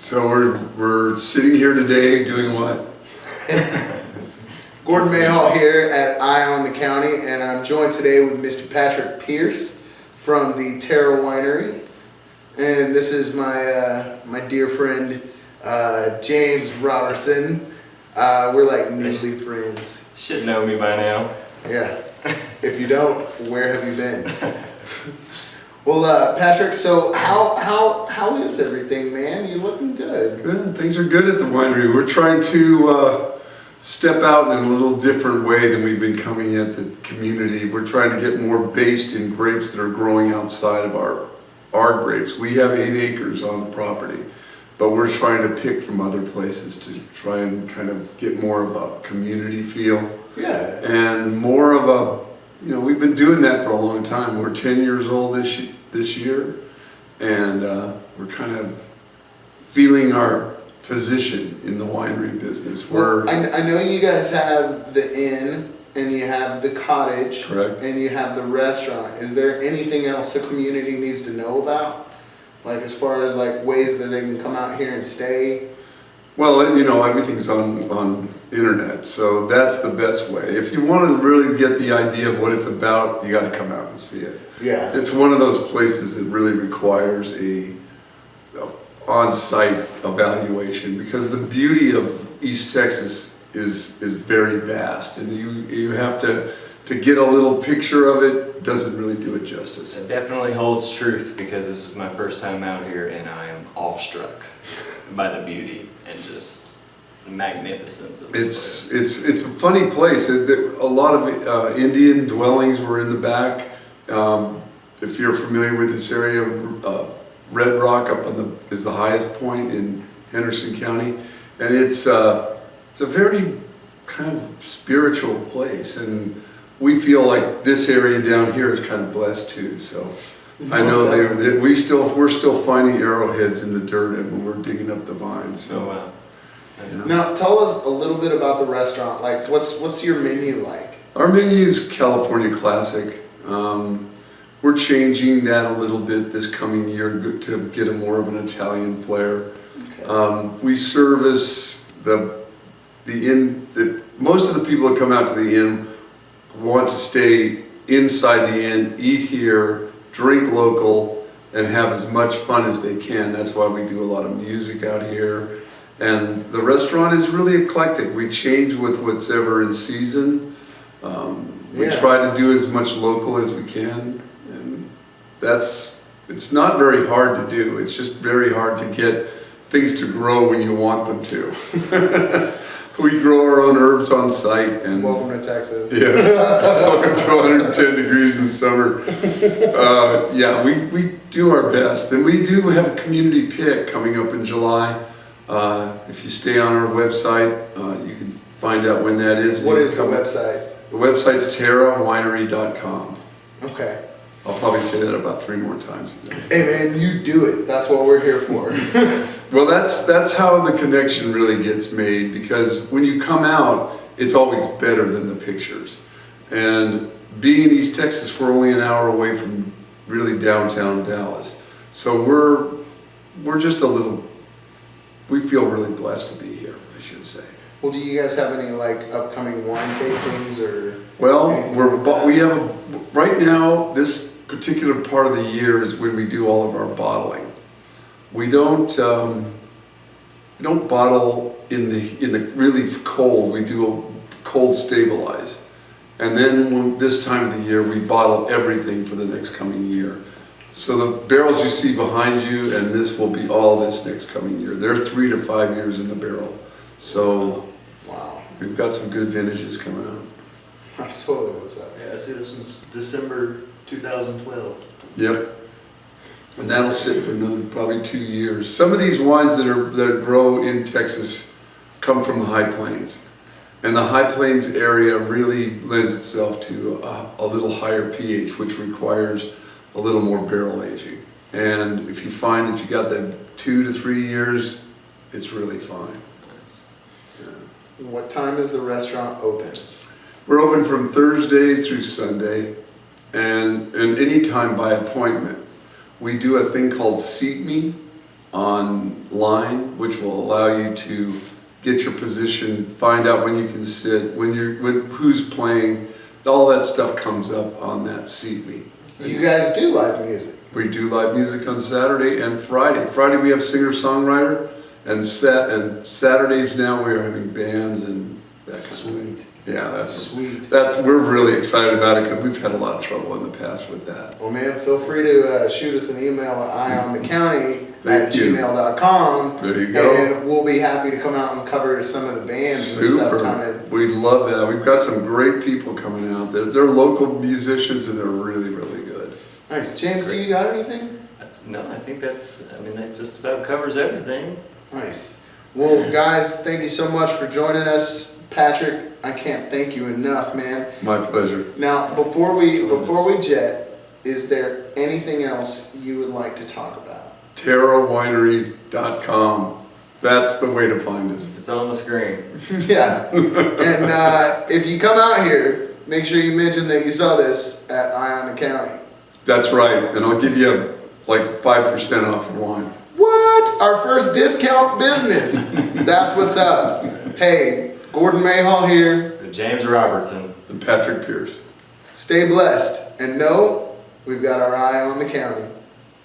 So we're sitting here today doing what? Gordon Mayhall here at Eye on the County, and I'm joined today with Mr. Patrick Pierce from the Terra Winery, and this is my dear friend James Robertson. We're like newly friends. Should know me by now. Yeah. If you don't, where have you been? Well, Patrick, so how is everything, man? You're looking good. Good. Things are good at the winery. We're trying to step out in a little different way than we've been coming at the community. We're trying to get more based in grapes that are growing outside of our grapes. We have 8 acres on the property, but we're trying to pick from other places to try and kind of get more of a community feel. Yeah. And more of a, we've been doing that for a long time. We're 10 years old this year, and we're kind of feeling our position in the winery business. I know you guys have the inn, and you have the cottage, correct, and you have the restaurant. Is there anything else the community needs to know about? Like as far as like ways that they can come out here and stay? Well, everything's on internet, so that's the best way. If you want to really get the idea of what it's about, you got to come out and see it. Yeah. It's one of those places that really requires a on-site evaluation, because the beauty of East Texas is very vast, and you have to get a little picture of it. Doesn't really do it justice. It definitely holds truth, because this is my first time out here and I am awestruck by the beauty and just the magnificence of this place. It's a funny place. A lot of Indian dwellings were in the back. If you're familiar with this area, Red Rock is the highest point in Henderson County, and it's a very kind of spiritual place, and we feel like this area down here is kind of blessed too. So I know we're still finding arrowheads in the dirt, and we're digging up the vines. So. Oh, wow. Now tell us a little bit about the restaurant. Like what's your menu like? Our menu is California Classic. We're changing that a little bit this coming year to get more of an Italian flair. Okay. We service the inn. Most of the people that come out to the inn want to stay inside the inn, eat here, drink local, and have as much fun as they can. That's why we do a lot of music out here. And the restaurant is really eclectic. We change with what's ever in season. We try to do as much local as we can. And it's not very hard to do. It's just very hard to get things to grow when you want them to. We grow our own herbs on site. And welcome to Texas. Yes, welcome to 110 degrees in the summer. We do our best. And we do have a community pick coming up in July. If you stay on our website, you can find out when that is. What is the website? The website's terrawinery.com. Okay. I'll probably say that about 3 more times a day. Hey man, you do it. That's what we're here for. Well, that's how the connection really gets made, because when you come out, it's always better than the pictures. And being in East Texas, we're only an hour away from really downtown Dallas. So we're just we feel really blessed to be here, I should say. Well, do you guys have any like upcoming wine tastings or? Well, right now, this particular part of the year is when we do all of our bottling. We don't bottle in the really cold. We do a cold stabilize, and then this time of the year we bottle everything for the next coming year. So the barrels you see behind you, and this will be all this next coming year. They're 3 to 5 years in the barrel. So wow, we've got some good vintages coming out. That's totally what's up. Yeah, I see this is December 2012. Yep. And that'll sit for another probably 2 years. Some of these wines that grow in Texas come from the High Plains. And the High Plains area really lends itself to a little higher pH, which requires a little more barrel aging. And if you find that you got that 2 to 3 years, it's really fine. Yeah. What time is the restaurant open? We're open from Thursdays through Sunday, and any time by appointment. We do a thing called Seat Me, online, which will allow you to get your position, find out when you can sit, who's playing. All that stuff comes up on that seat me. You guys do live music. We do live music on Saturday and Friday. Friday we have singer-songwriter, and Saturdays now we are having bands and that kind of thing. Sweet. Yeah, that's Sweet. we're really excited about it because we've had a lot of trouble in the past with that. Well, man, feel free to shoot us an email at Thank you. ionthecounty@gmail.com. There you go. And we'll be happy to come out and cover some of the bands and stuff Super. coming. We love that. We've got some great people coming out. They're local musicians and they're really, really good. Nice. James, do you got anything? No, I think that just about covers everything. Nice. Well, guys, thank you so much for joining us. Patrick, I can't thank you enough, man. My pleasure. Now, before we jet, is there anything else you would like to talk about? TerraWinery.com. That's the way to find us. It's on the screen. Yeah. And if you come out here, make sure you mention that you saw this at Eye on the County. That's right. And I'll give you like 5% off your wine. What? Our first discount business. That's what's up. Hey, Gordon Mayhall here. James Robertson. And Patrick Pierce. Stay blessed. And know we've got our eye on the county.